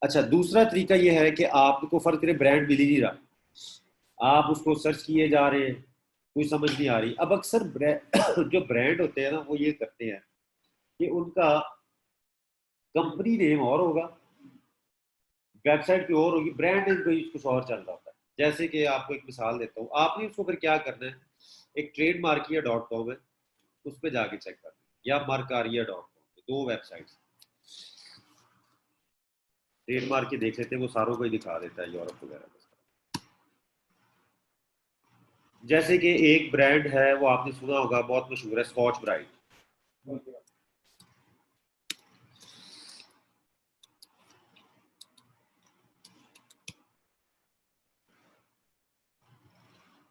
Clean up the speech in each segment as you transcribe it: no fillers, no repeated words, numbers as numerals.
अच्छा, दूसरा तरीका ये है कि आपको फर्क करे ब्रांड मिल ही नहीं रहा, आप उसको सर्च किए जा रहे हैं, कोई समझ नहीं आ रही। अब अक्सर जो ब्रांड होते हैं ना वो ये करते हैं कि उनका कंपनी नेम और होगा, वेबसाइट की और होगी, ब्रांड नेम कोई कुछ और चल रहा होता है। जैसे कि आपको एक मिसाल देता हूँ, आपने उसको फिर क्या करना है, एक ट्रेड मार्किया डॉट कॉम है, उस पर जाके चेक करना है, या मार्कारिया डॉट कॉम, दो वेबसाइट्स। ट्रेड मार्क के देख लेते हैं, वो सारों को ही दिखा देता है, यूरोप वगैरह में। जैसे कि एक ब्रांड है, वो आपने सुना होगा, बहुत मशहूर है, स्कॉच ब्राइट।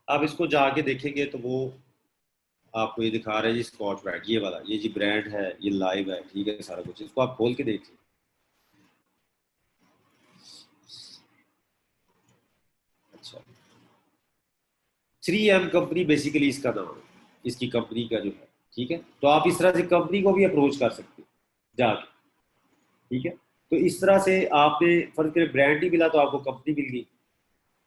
आप इसको जाके देखेंगे तो वो आपको ये दिखा रहा है जी, स्कॉच ब्राइट, ये वाला, ये जी ब्रांड है, ये लाइव है, ठीक है, सारा कुछ। इसको आप खोल के देखिए। अच्छा, 3M कंपनी बेसिकली इसका नाम है, इसकी कंपनी का जो है, ठीक है। तो आप इस तरह से कंपनी को भी अप्रोच कर सकते हैं जाके, ठीक है। तो इस तरह से आपने फर्ज करें ब्रांड ही मिला तो आपको कंपनी मिल गई,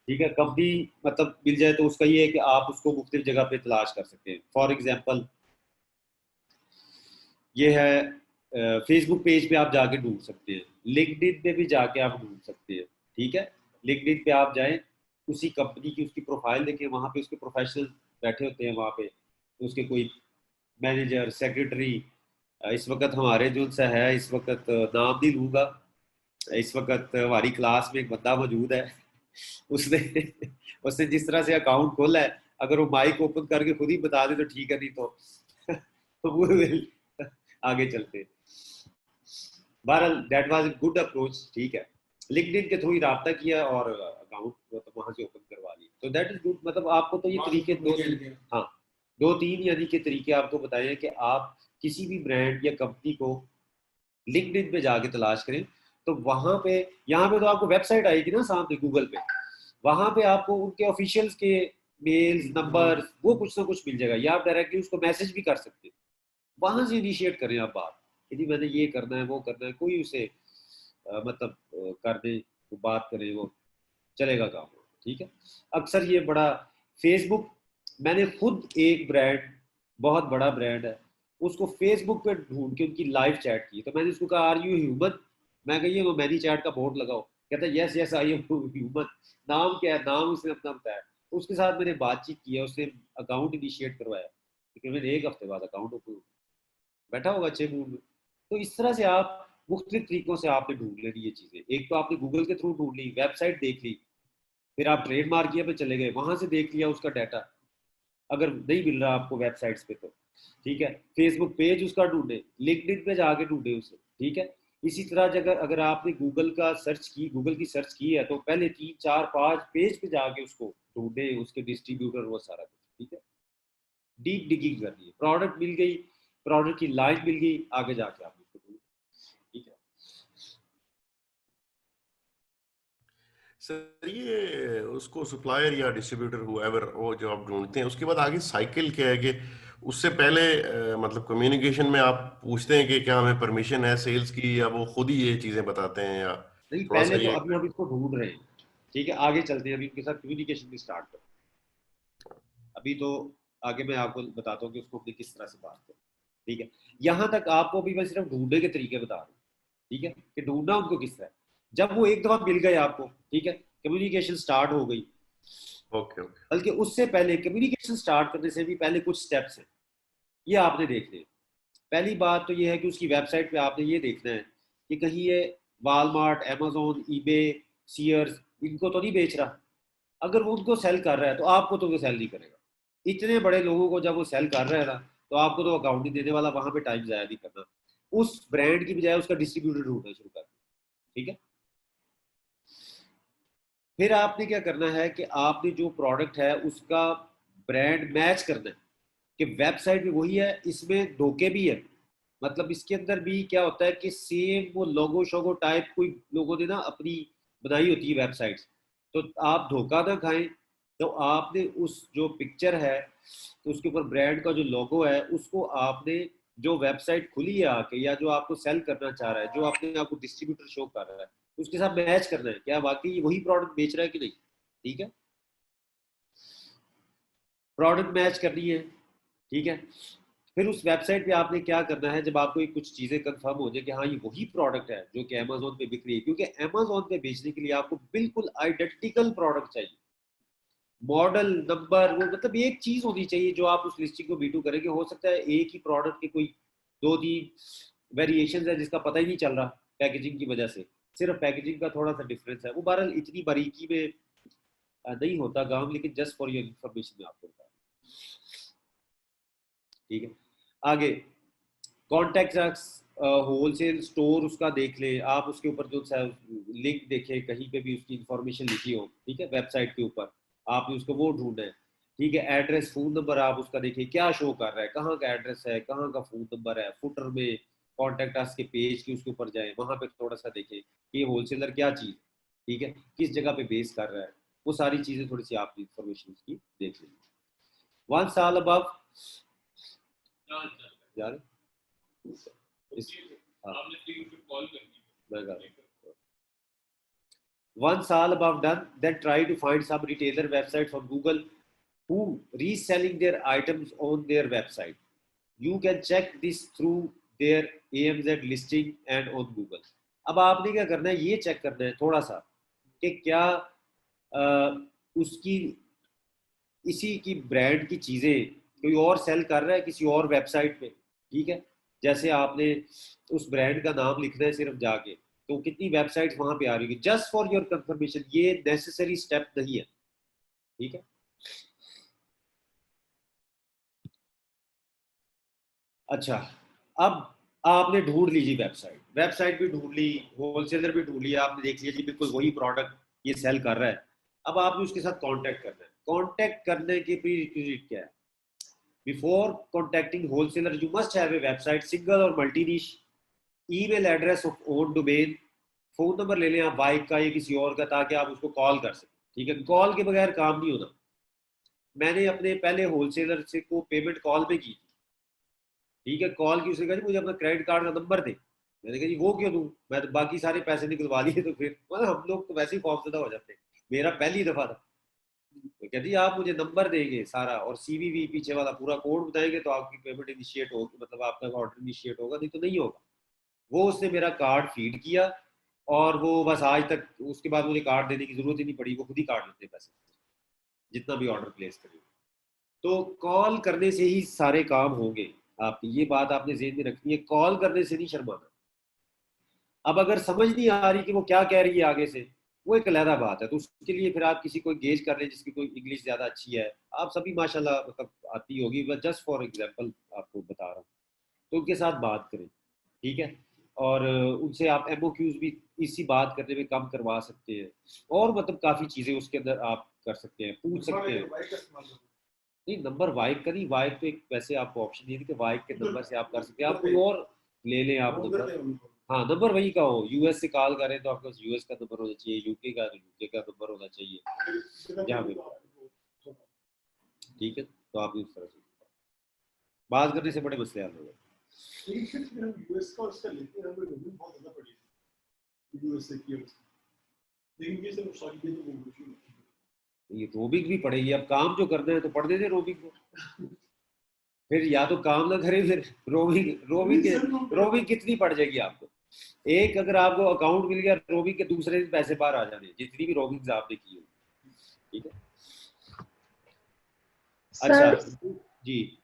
ठीक है। कंपनी मतलब मिल जाए तो उसका ये है कि आप उसको मुख्तलिफ जगह पे तलाश कर सकते हैं। फॉर एग्जाम्पल ये है, फेसबुक पेज पे आप जाके ढूंढ सकते हैं, लिंक्डइन पे भी जाके आप ढूंढ सकते हैं, ठीक है। लिंक्डइन पे आप जाएं, उसी कंपनी की उसकी प्रोफाइल देखें, वहां पे उसके प्रोफेशनल बैठे होते हैं, वहां पे उसके कोई मैनेजर, सेक्रेटरी। इस वक्त हमारे जो सा है, इस वक्त नाम नहीं लूंगा, इस वक्त हमारी क्लास में एक बंदा मौजूद है, उसने उसने जिस तरह से अकाउंट खोला है, अगर वो माइक ओपन करके खुद ही बता दे तो ठीक है, नहीं तो तो वो आगे चलते। बहरहाल that was a good approach, ठीक है। लिंक्डइन के थ्रू ही रब्ता किया और अकाउंट मतलब वहां से ओपन करवा लिया, तो दैट इज गुड। मतलब आपको तो ये तरीके दो, हाँ, दो तीन यानी के तरीके आपको बताए हैं कि आप किसी भी ब्रांड या कंपनी को लिंक्डइन पे जाके तलाश करें, तो वहां पे, यहाँ पे तो आपको वेबसाइट आएगी ना सामने गूगल पे, वहां पे आपको उनके ऑफिशियल्स के मेल्स नंबर वो कुछ ना कुछ मिल जाएगा, या आप डायरेक्टली उसको मैसेज भी कर सकते हैं। वहां से इनिशिएट करें आप बात कि जी मैंने ये करना है, वो करना है, कोई उसे मतलब कर दे, वो बात करे, वो चलेगा काम, ठीक है। अक्सर ये बड़ा फेसबुक, मैंने खुद एक ब्रांड, बहुत बड़ा ब्रांड है, उसको फेसबुक पे ढूंढ के उनकी लाइव चैट की, तो मैंने उसको कहा आर यू ह्यूमन, मैं कही वो मैनी चैट का बोर्ड लगाओ, कहता है yes yes I am human. नाम क्या है, नाम उसने अपना बताया, उसके साथ मैंने बातचीत की है, उसने अकाउंट इनिशिएट करवाया, तकरीबन एक हफ्ते बाद अकाउंट ओपन, बैठा होगा अच्छे मूड में। तो इस तरह से आप मुख्तलिफ तरीकों से आपने ढूंढ लेनी ये चीजें, एक तो आपने गूगल के थ्रू ढूंढ ली, वेबसाइट देख ली, फिर आप ट्रेड मार्किया पे चले गए, वहां से देख लिया उसका डाटा, अगर नहीं मिल रहा आपको वेबसाइट्स पे तो ठीक है, फेसबुक पेज उसका ढूंढे, लिंक्डइन पे जाके ढूंढे उसे, ठीक है। इसी तरह जगह अगर आपने गूगल का सर्च की, गूगल की सर्च की है, तो पहले 3 4 5 पेज पे जाके उसको ढूंढे, उसके डिस्ट्रीब्यूटर, वो सारा कुछ, ठीक है। डीप डिगिंग करनी है, प्रोडक्ट मिल गई, प्रोडक्ट की लाइन मिल गई, आगे जाके आप उसको ढूंढ, ठीक है। सर ये उसको सप्लायर या डिस्ट्रीब्यूटर हुएवर वो जो आप ढूंढते हैं, उसके बाद आगे साइकिल क्या है कि उससे पहले मतलब कम्युनिकेशन में आप पूछते हैं कि क्या हमें परमिशन है सेल्स की, या वो खुद ही ये चीजें बताते हैं, या नहीं, थोड़ा पहले सा तो ये। अभी हम इसको ढूंढ रहे हैं, ठीक है, आगे चलते हैं, अभी उनके साथ कम्युनिकेशन भी स्टार्ट करें। अभी तो आगे मैं आपको बताता हूँ कि उसको अपनी किस तरह से बात करें, ठीक है। यहाँ तक आपको अभी मैं सिर्फ ढूंढने के तरीके बता रहा हूँ, ठीक है, कि ढूंढना उनको किस तरह। जब वो एक दफा मिल गए आपको, ठीक है, कम्युनिकेशन स्टार्ट हो गई। Okay okay. बल्कि उससे पहले, कम्युनिकेशन स्टार्ट करने से भी पहले कुछ स्टेप्स हैं, ये आपने देखने हैं। पहली बात तो ये है कि उसकी वेबसाइट पे आपने ये देखना है कि कहीं ये वालमार्ट, अमेजोन, ईबे, सीयर्स, इनको तो नहीं बेच रहा। अगर वो उनको सेल कर रहा है तो आपको तो वो सेल नहीं करेगा। इतने बड़े लोगों को जब वो सेल कर रहा है ना, तो आपको तो अकाउंट नहीं देने वाला, वहां पे टाइम जाया नहीं करना। उस ब्रांड की बजाय उसका डिस्ट्रीब्यूटर ढूंढना शुरू कर, ठीक है। फिर आपने क्या करना है कि आपने जो प्रोडक्ट है उसका ब्रांड मैच करना है, कि वेबसाइट भी वही है, इसमें धोखे भी है। मतलब इसके अंदर भी क्या होता है कि सेम वो लोगो शोगो टाइप कोई लोगों ने ना अपनी बनाई होती है वेबसाइट, तो आप धोखा ना खाएं। तो आपने उस जो पिक्चर है, तो उसके ऊपर ब्रांड का जो लोगो है, उसको आपने, जो वेबसाइट खुली है आके, या जो आपको सेल करना चाह रहा है, जो अपने आपको डिस्ट्रीब्यूटर शो कर रहा है, उसके साथ मैच करना है क्या वाकई वही प्रोडक्ट बेच रहा है कि नहीं, ठीक है, प्रोडक्ट मैच करनी है, ठीक है। फिर उस वेबसाइट पे आपने क्या करना है, जब आपको कुछ चीजें कंफर्म हो जाए कि हाँ ये वही प्रोडक्ट है जो कि अमेजोन पे बिक रही है, क्योंकि अमेजोन पे बेचने के लिए आपको बिल्कुल आइडेंटिकल प्रोडक्ट चाहिए, मॉडल नंबर, वो मतलब एक चीज होनी चाहिए जो आप उस लिस्टिंग को B2 करेंगे। हो सकता है एक ही प्रोडक्ट के कोई 2-3 वेरिएशन है जिसका पता ही नहीं चल रहा पैकेजिंग की वजह से, सिर्फ पैकेजिंग का थोड़ा सा डिफरेंस है, वो बहरहाल इतनी बारीकी में नहीं होता काम, लेकिन जस्ट फॉर योर इन्फॉर्मेशन में आपको बता, ठीक है। आगे कॉन्टैक्ट होलसेल स्टोर उसका देख ले आप, उसके ऊपर जो लिंक देखे कहीं पे भी उसकी इंफॉर्मेशन लिखी हो, ठीक है, वेबसाइट के ऊपर आपने उसको वो ढूंढना है, ठीक है। एड्रेस फोन नंबर आप उसका देखिए क्या शो कर रहा है, कहाँ का एड्रेस है, कहाँ का फोन नंबर है, फुटर में कॉन्टैक्ट अस के पेज के उसके ऊपर जाए, वहां पे थोड़ा सा देखें कि ये होलसेलर क्या चीज, ठीक है, किस जगह पे बेस कर रहा है, वो सारी चीजें थोड़ी सी आप इंफॉर्मेशन उसकी देख लीजिए। 1 साल अबव यार इस, हाँ, मैं कर 1 साल above done, then try to find some retailer websites on Google who reselling their items on their website. You can check this through their AMZ listing and on Google. अब आपने क्या करना है, ये चेक करना है थोड़ा सा कि क्या उसकी इसी की ब्रांड की चीजें कोई और सेल कर रहा है किसी और वेबसाइट पे, ठीक है। जैसे आपने उस ब्रांड का नाम लिखना है सिर्फ जाके, तो कितनी वेबसाइट वहां पे आ रही है, जस्ट फॉर योर कंफर्मेशन, ये नेसेसरी स्टेप नहीं है, ठीक है। अच्छा, अब आपने ढूंढ लीजिए वेबसाइट, वेबसाइट भी ढूंढ ली, होलसेलर भी ढूंढ लिया आपने, देख लिया जी बिल्कुल वही प्रोडक्ट ये सेल कर रहा है। अब आपने उसके साथ कांटेक्ट करना है, कांटेक्ट करने के प्री रिक्विजिट क्या है, before contacting wholesaler you must have a website single और मल्टी निश, email address of own domain, phone number ले लें आप बाइक का या किसी और का ताकि आप उसको कॉल कर सकें, ठीक है, कॉल के बगैर काम नहीं होना। मैंने अपने पहले होलसेलर से को पेमेंट कॉल पे की थी, ठीक है, कॉल की, उसने कहा जी मुझे अपना क्रेडिट कार्ड का नंबर दे, मैंने कहा जी वो क्यों दूं, मैं तो बाकी सारे पैसे निकलवा लिए, तो फिर मतलब हम लोग तो वैसे ही खौफजदा हो जाते हैं, मेरा पहली दफा था, तो कहती आप मुझे नंबर देंगे सारा और CVV पीछे वाला पूरा कोड बताएंगे तो आपकी पेमेंट इनिशिएट होगी, मतलब आपका ऑर्डर इनिशिएट होगा, नहीं तो नहीं होगा। वो उसने मेरा कार्ड फीड किया और वो बस आज तक, उसके बाद मुझे कार्ड देने की जरूरत ही नहीं पड़ी, वो खुद ही काट लेते पैसे जितना भी ऑर्डर प्लेस करें। तो कॉल करने से ही सारे काम होंगे आपकी, ये बात आपने जेहन में रखनी है, कॉल करने से नहीं शर्माना। अब अगर समझ नहीं आ रही कि वो क्या कह रही है आगे से, वो एक अलहदा बात है, तो उसके लिए फिर आप किसी को गेज कर लें जिसकी कोई इंग्लिश ज्यादा अच्छी है, आप सभी माशाल्लाह मतलब आती होगी, बस जस्ट फॉर एग्जांपल आपको बता रहा हूँ, तो उनके साथ बात करें, ठीक है। और उनसे आप MOQs भी इसी बात करने में कम करवा सकते हैं, और मतलब काफ़ी चीज़ें उसके अंदर आप कर सकते हैं, पूछ सकते हैं। नहीं, नंबर वाइक का नहीं, वाइक तो एक वैसे आपको ऑप्शन नहीं है कि वाइक के नंबर से आप कर सकते हैं, आप कोई और ले लें आप नंबर, हाँ नंबर वही का हो, US से कॉल करें तो आपके पास US का नंबर होना चाहिए, UK का तो UK का नंबर होना चाहिए जहाँ पे, ठीक है, तो आप इस तरह से बात करने से बड़े मसले हल हो गए। यूएस का उसका लेते हैं हमें रोमिंग बहुत ज्यादा पड़ी यूएस से किया, लेकिन ये सब सारी चीजें वो मुश्किल है, ये रोमिंग भी पड़ेगी, अब काम जो करना है तो पढ़ देते रोमिंग को, फिर या तो काम ना करें, फिर रोमिंग रोमिंग कितनी पड़ जाएगी आपको, एक अगर आपको अकाउंट मिल गया रोमिंग के दूसरे दिन पैसे बाहर आ जाने जितनी भी रोमिंग आपने की होगी, ठीक है। अच्छा जी,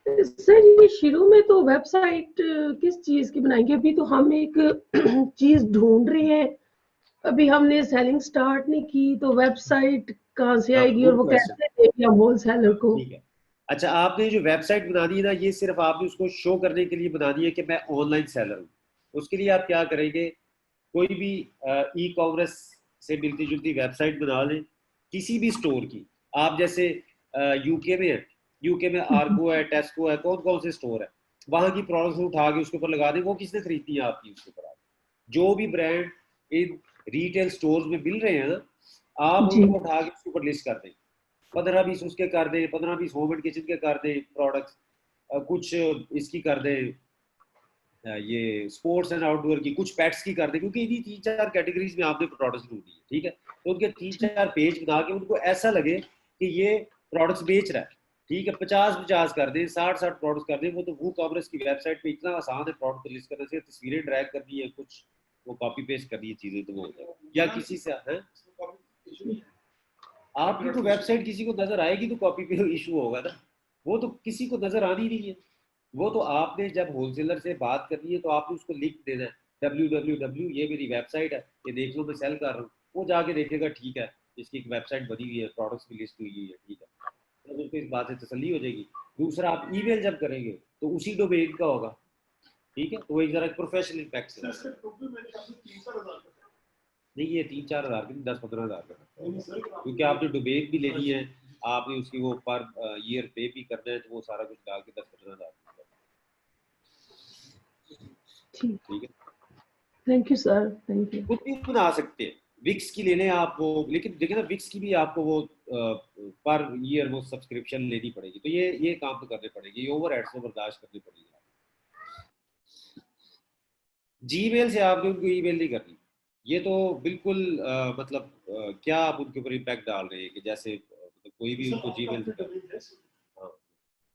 सर ये शुरू में तो वेबसाइट किस चीज की बनाएंगे, अभी तो हम एक चीज ढूंढ रहे हैं, अभी हमने सेलिंग स्टार्ट नहीं की, तो वेबसाइट कहाँ से आएगी और वो कैसे देंगे हम होलसेलर को। ठीक है। अच्छा, आपने जो वेबसाइट बनानी है ना, ये सिर्फ आपने उसको शो करने के लिए बनानी है कि मैं ऑनलाइन सेलर हूँ। उसके लिए आप क्या करेंगे, कोई भी ई कॉमर्स से मिलती जुलती वेबसाइट बना लें किसी भी स्टोर की, आप जैसे यूके में है, यूके में आर्को है, टेस्को है, कौन कौन से स्टोर है, वहां की प्रोडक्ट्स उठा के उसके ऊपर लगा दें, वो किसने खरीदनी है आपकी, उसके ऊपर जो भी ब्रांड इन रिटेल स्टोर्स में मिल रहे हैं ना, आप उनको उठा के उसके ऊपर लिस्ट कर दें, 15-20 उसके कर दें, 15-20 होम एंड किचन के कर दें प्रोडक्ट्स, कुछ इसकी कर दें, ये स्पोर्ट्स एंड आउटडोर की, कुछ पेट्स की कर दें, क्योंकि इन्हीं 3-4 कैटेगरीज में आपने प्रोडक्ट्स ढूंढी है, ठीक है। तो उनके 3-4 पेज बना के उनको ऐसा लगे कि ये प्रोडक्ट्स बेच रहा है, ठीक है। 50-50 कर दें, 60-60 प्रोडक्ट्स कर दें। वो तो वो कॉमर्स की वेबसाइट पे इतना आसान है प्रोडक्ट लिस्ट करने से, तस्वीरें ड्रैग करनी है, कुछ वो कॉपी पेस्ट करनी है चीजें, तो वो हो जाएगा। या किसी से है आपकी तो वेबसाइट किसी को नजर आएगी तो कॉपी पे इशू होगा ना, वो तो किसी को नजर आनी नहीं है। वो तो आपने जब होलसेलर से बात करनी है तो आपने उसको लिंक देना है, www ये मेरी वेबसाइट है, ये देख लो मैं सेल कर रहा हूँ। वो जाके देखेगा ठीक है, इसकी एक वेबसाइट बनी हुई है, प्रोडक्ट्स की लिस्ट हुई है, ठीक है, तो उसको इस बात से तसल्ली हो जाएगी। दूसरा, आप ईमेल जब करेंगे तो उसी डोमेन का होगा, ठीक है, तो वो एक जरा प्रोफेशनल इम्पैक्ट से नहीं, ये 3-4 हज़ार की 10-15 हज़ार का, क्योंकि आपने डोमेन भी लेनी है, आपने उसकी वो पर ईयर पे भी करना है, तो वो सारा कुछ डाल के 10-15 हज़ार, ठीक है। Thank you sir, thank you. खुद भी बना सकते हैं, विक्स की ले लें आप वो, लेकिन देखिए ना विक्स की भी आपको वो पर ईयर वो सब्सक्रिप्शन लेनी पड़ेगी, तो ये काम तो करने पड़ेगी, ये ओवर एड्स को बर्दाश्त करनी पड़ेगी। जीमेल से आपने उनको ईमेल नहीं करनी, ये तो बिल्कुल मतलब क्या आप उनके ऊपर इम्पैक्ट डाल रहे हैं कि जैसे मतलब कोई भी उनको जीमेल से हाँ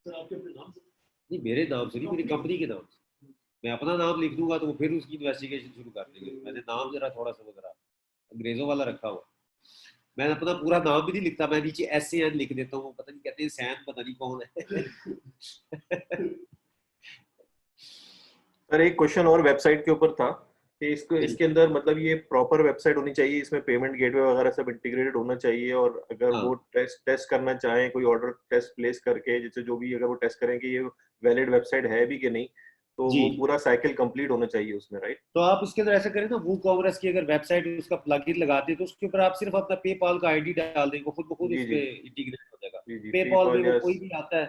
नहीं, मेरे नाम से नहीं, मेरी कंपनी के नाम से। मैं अपना नाम लिख दूंगा तो वो फिर उसकी इन्वेस्टिगेशन शुरू कर देंगे। मैंने नाम जरा थोड़ा सा जरा अंग्रेजों वाला रखा हुआ, मैं अपना पूरा नाम भी नहीं लिखता, मैं नीचे SAN लिख देता हूँ, पता नहीं कहते हैं सैन, पता नहीं कौन है। सर एक क्वेश्चन और वेबसाइट के ऊपर था कि इसके अंदर मतलब ये प्रॉपर वेबसाइट होनी चाहिए, इसमें पेमेंट गेटवे वगैरह सब इंटीग्रेटेड होना चाहिए, और अगर हाँ। वो टेस्ट करना चाहें, कोई ऑर्डर टेस्ट प्लेस करके, जैसे जो भी अगर वो टेस्ट करें कि ये वैलिड वेबसाइट है भी कि नहीं, तो जी। वो पूरा साइकिल कंप्लीट होना चाहिए उसमें, राइट? तो आप इसके अंदर ऐसा करें ना, WooCommerce की अगर वेबसाइट उसका प्लगइन लगाते हैं तो उसके ऊपर आप सिर्फ अपना पेपाल का आईडी डाल देंगे, वो खुद ब खुद जी इस जी पे इंटीग्रेट हो जाएगा। जी पेपाल में PayPal वो या कोई भी आता है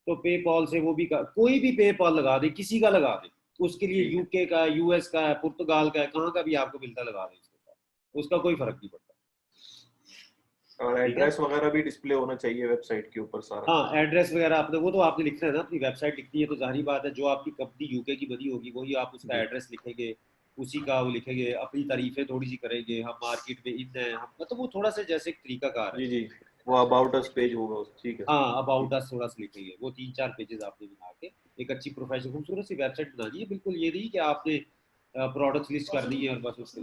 तो पेपाल से वो भी कोई भी पेपाल लगा दे, किसी का लगा दे, उसके लिए ठीक है। यूके का, US का है, पुर्तगाल का है, कहाँ का भी आपको मिलता लगा दे उसके साथ, उसका कोई फर्क नहीं पड़ता। और ठीक है, एड्रेस वगैरह भी डिस्प्ले होना चाहिए वेबसाइट के ऊपर सारा। हाँ एड्रेस वगैरह आपने वो तो आपने लिखना है ना, अपनी वेबसाइट लिखनी है तो जाहिर बात है जो आपकी कंपनी यूके की बनी होगी वही आप उसका जी एड्रेस लिखेंगे, उसी का वो लिखेंगे, अपनी तारीफें थोड़ी सी करेंगे, हम मार्केट में इन है, हम मतलब वो थोड़ा सा जैसे एक तरीका कार है। जी जी, वो अबाउट अस पेज होगा, ठीक है। हाँ, अबाउट अस थोड़ा सा लिखेंगे, वो 3-4 पेजेस आपने बना के एक अच्छी प्रोफेशनल खूबसूरत सी वेबसाइट बनानी है। बिल्कुल ये नहीं कि आपने प्रोडक्ट्स लिस्ट कर दी है और बस उसके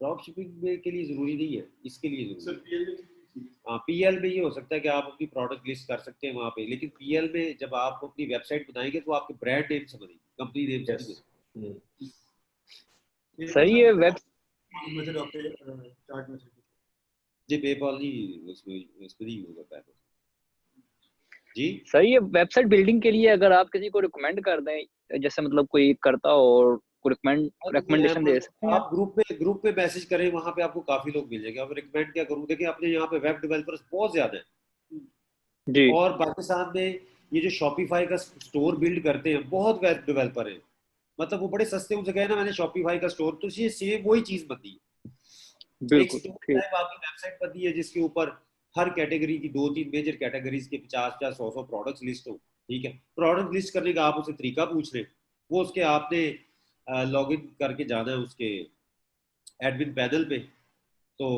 ड्रॉप शिपिंग के लिए जरूरी नहीं है, इसके लिए जरूरी है। हाँ, PL में ये हो सकता है कि आप अपनी प्रोडक्ट लिस्ट कर सकते हैं वहाँ पे, लेकिन PL में जब आप अपनी वेबसाइट बनाएंगे तो आपके ब्रांड नेम से बनेगी, कंपनी नेम से नहीं बनेगी। सही है वेब जी पेपाल नहीं, उसमें नहीं यूज होता है जी। सही है वेबसाइट बिल्डिंग के लिए अगर आप किसी को रिकमेंड कर दें, जैसे मतलब कोई करता हो और रिकमेंडेशन दे सकते हैं। आप ग्रुप पे मैसेज करें, वहाँ पे आपको काफी लोग मिल जाएंगे। आप रिकमेंड क्या करूँ, देखिए अपने यहाँ पे वेब डेवलपर्स बहुत ज्यादा है जी और पाकिस्तान में ये जो शॉपिफाई का स्टोर बिल्ड करते हैं बहुत वेब डेवलपर है, मतलब वो बड़े सस्ते उनसे कहे ना मैंने शॉपिफाई का स्टोर, तो ये सेम वही चीज बनती है। एक बिल्कुल स्टोर ठीक। टाइप आपकी वेबसाइट बनती है जिसके ऊपर हर कैटेगरी की 2-3 मेजर कैटेगरीज के 50-50 100-100 प्रोडक्ट्स लिस्ट हो, ठीक है। प्रोडक्ट लिस्ट करने का आप उसे तरीका पूछ रहे, वो उसके आपने लॉग इन करके जाना है उसके एडमिन पैनल पे। तो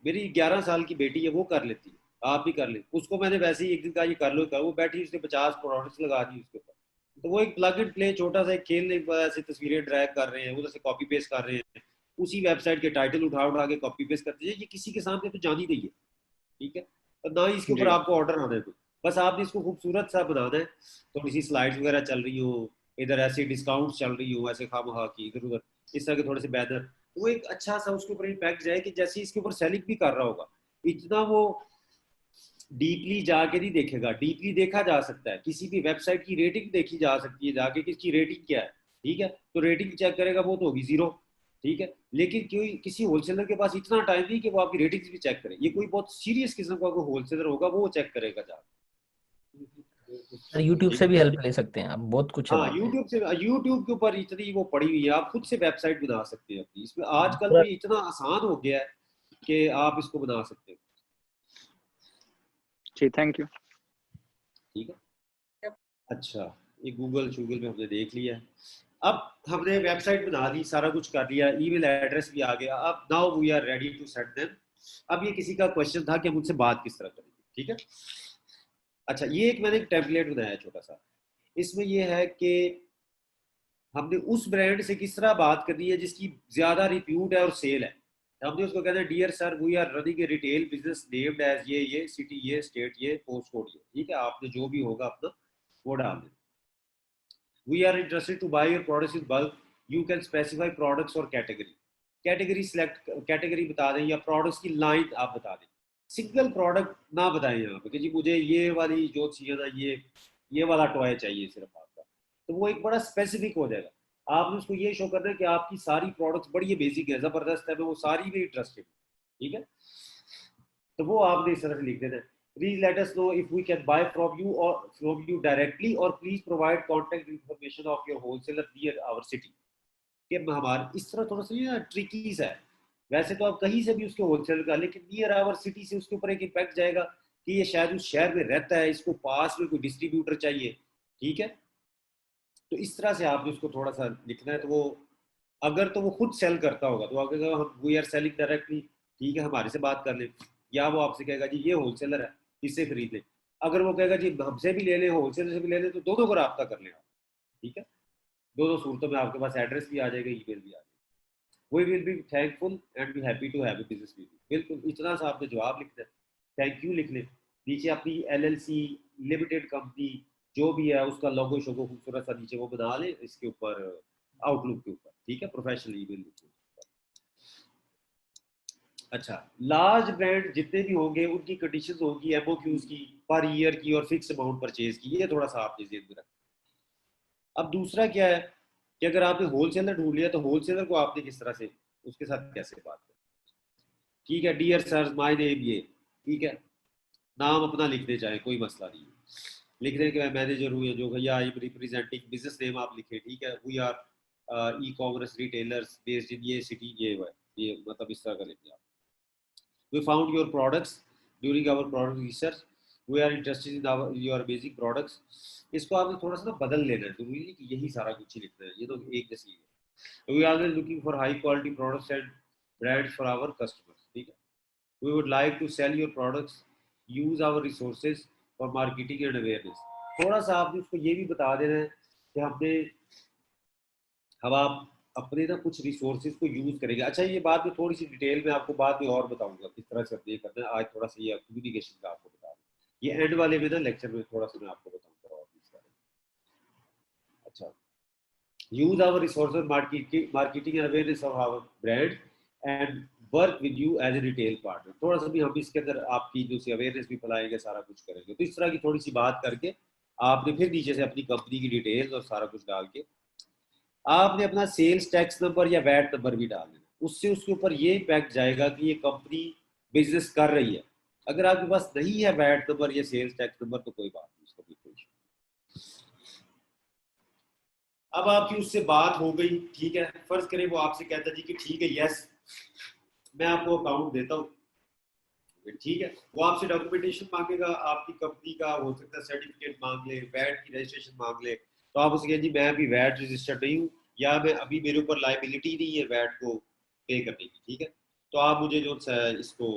मेरी 11 साल की बेटी है, वो कर लेती है, आप भी कर ले। उसको मैंने वैसे ही एक दिन कहा ये कर लो, वो बैठी उसने 50 प्रोडक्ट्स लगा दी उसके ऊपर। तो वो एक प्लग एंड प्ले छोटा सा एक खेल, ऐसे तस्वीरें ड्रैग कर रहे हैं, उधर से कॉपी पेस्ट कर रहे हैं, उसी वेबसाइट के टाइटल उठा उठा के कॉपी पेस्ट करते हैं। ये किसी के सामने तो जान ही नहीं है, ठीक है, और ना ही इसके ऊपर जी आपको ऑर्डर आना है कोई। बस आपने इसको खूबसूरत सा बनाना है, थोड़ी सी स्लाइड्स वगैरह चल रही हो, इधर ऐसे डिस्काउंट चल रही हो, ऐसे खामखा की इधर उधर इस तरह के थोड़े से बैनर, तो वो एक अच्छा सा उसके ऊपर इम्पैक्ट जाए कि जैसे इसके ऊपर सेलिंग भी कर रहा होगा। इतना वो डीपली जाके नहीं देखेगा, डीपली देखा जा सकता है, किसी भी वेबसाइट की रेटिंग देखी जा सकती है जाके कि इसकी रेटिंग क्या है, ठीक है, तो रेटिंग चेक करेगा वो तो होगी 0, ठीक है। लेकिन कोई किसी होलसेलर के पास इतना टाइम नहीं कि वो आपकी रेटिंग्स भी चेक करे, ये कोई बहुत सीरियस किस्म का कोई होलसेलर होगा वो चेक करेगा जाके। सर यूट्यूब से भी हेल्प ले सकते हैं आप, बहुत कुछ है हाँ, वहाँ पे। यूट्यूब के ऊपर इतनी वो पड़ी हुई है, आप खुद से वेबसाइट बना सकते हैं अपनी, इसमें आजकल पूरा में इतना आसान हो गया है कि आप इसको बना सकते हैं, जी थैंक यू। ठीक है। अच्छा ये गूगल शूगल में हमने देख लिया है। अब हमने वेबसाइट बना दी, सारा कुछ कर लिया, ईमेल एड्रेस भी आ गया। अब now we are ready to send them. अब ये किसी का क्वेश्चन था कि हम उनसे बात किस तरह करेंगे, ठीक है। अच्छा, ये एक मैंने एक टेम्पलेट बनाया छोटा सा। इसमें ये है कि हमने उस ब्रांड से किस तरह बात करनी है जिसकी ज्यादा रिप्यूट है और सेल है। हमने उसको कहते हैं dear sir we are running a retail business named as ये सिटी ये स्टेट ये पोस्ट कोड ये, ठीक है। आपने जो भी होगा अपना वो डाल दें। We are interested to buy your products in bulk, you can specify products और कैटेगरी। कैटेगरी सिलेक्ट, कैटेगरी बता दें या प्रोडक्ट्स की लाइन आप बता दें। सिंगल प्रोडक्ट ना बताएं यहाँ पे कि जी मुझे ये वाली जो चाहिए ना ये वाला टॉय चाहिए सिर्फ आपका, तो वो एक बड़ा स्पेसिफिक हो जाएगा। आपने उसको ये शो करना है कि आपकी सारी प्रोडक्ट्स बड़ी बेसिक है, जबरदस्त है, मैं वो सारी में इंटरेस्टेड, ठीक है। तो वो आपने इस तरह से लिख देना है। Please let us know if we can buy from you directly और please provide contact information of your wholesaler near our city. कि हमारे इस तरह थोड़ा सा ट्रिकी सा है, वैसे तो आप कहीं से भी उसके होलसेलर का, लेकिन नियर आवर सिटी से उसके ऊपर एक इम्पैक्ट जाएगा कि ये शायद उस शहर में रहता है, इसको पास में कोई डिस्ट्रीब्यूटर चाहिए, ठीक है। तो इस तरह से आपने उसको थोड़ा सा लिखना है। तो वो अगर तो वो खुद सेल करता होगा तो अगर हम वी आर सेलिंग डायरेक्टली, ठीक है, हमारे से बात कर लें, या वो आपसे कहेगा जी ये होलसेलर है इससे खरीद लें। अगर वो कहेगा जी हमसे भी ले लें होलसेलर से भी ले लें, तो दोनों को रब्ता कर लें आप, ठीक है। दोनों सूरतों में आपके पास एड्रेस भी आ जाएगा, ईमेल भी आ जाएगा। We will be thankful and be happy to have a business with you। बिल्कुल इतना सा आपने जवाब लिखना है, थैंक यू लिख लें, नीचे अपनी LLC लिमिटेड कंपनी जो भी है उसका लोगो शोगो खूबसूरत सा नीचे वो बना लें इसके ऊपर, आउटलुक के ऊपर, ठीक है, प्रोफेशनल ईमेल लिखें। अच्छा, लार्ज ब्रांड जितने भी होंगे उनकी कंडीशंस होंगी MOQs की, पर ईयर की और फिक्स अमाउंट परचेज की, ये थोड़ा सा आपने ज़हन में रखना। अब दूसरा क्या है कि अगर आपने होलसेलर ढूंढ लिया तो होलसेलर को आपने किस तरह से उसके साथ कैसे बात करनी, ठीक है। डियर सर माय नेम ये, ठीक है, नाम अपना लिखने चाहे कोई मसला नहीं है, लिख रहे कि मैं मैनेजर हूँ या जो भैया I am representing business name आप लिखे, ठीक है। We are e-commerce retailers based in ये सिटी ये मतलब इस तरह का लिखिए आप। We found your products during our product research, we are interested in our your basic products. इसको आपने थोड़ा सा ना बदल लेना है, जरूरी नहीं कि यही सारा कुछ ही लिखना है, ये तो एक जैसी है। We are always looking for high quality products and brands for our customers, ठीक है। We would like to sell your products, use our resources for marketing and awareness. थोड़ा सा आपने उसको ये भी बता देना है कि हम आप अपने ना कुछ रिसोर्सेज को यूज करेंगे। अच्छा, ये बात में थोड़ी सी डिटेल में आपको बाद में और बताऊंगा किस तरह से ये करना है। आज थोड़ा सा ये कम्युनिकेशन का आपको बता दूं, ये एंड वाले में ना लेक्चर में थोड़ा सा मैं आपको बताऊंगा और इस बारे में। अच्छा, use our resources marketing and awareness of our brand and work with you as a retail partner. थोड़ा सा भी हम इसके अंदर आपकी जो सी अवेयरनेस भी फैलाएंगे, सारा कुछ करेंगे। तो इस तरह की थोड़ी सी बात करके आपने फिर नीचे से अपनी कंपनी की डिटेल्स और सारा कुछ डाल के आपने अपना सेल्स टैक्स नंबर या वैट नंबर भी डाल देना। उससे उसके ऊपर ये इम्पैक्ट जाएगा कि ये कंपनी बिजनेस कर रही है। अगर आपके पास नहीं है वैट नंबर या सेल्स टैक्स नंबर तो कोई बात नहीं, उसका भी कोई इशू। अब आपकी उससे बात हो गई, ठीक है। फर्ज करें वो आपसे कहता जी कि ठीक है यस मैं आपको अकाउंट देता हूँ, ठीक है। वो आपसे डॉक्यूमेंटेशन मांगेगा, आपकी कंपनी का हो सकता है सर्टिफिकेट मांग ले, वैट की रजिस्ट्रेशन मांग ले। तो आप उसके जी मैं अभी वैट रजिस्टर्ड नहीं हूँ या मैं अभी मेरे ऊपर लाइबिलिटी नहीं है वैट को पे करने की, ठीक है। तो आप मुझे जो इसको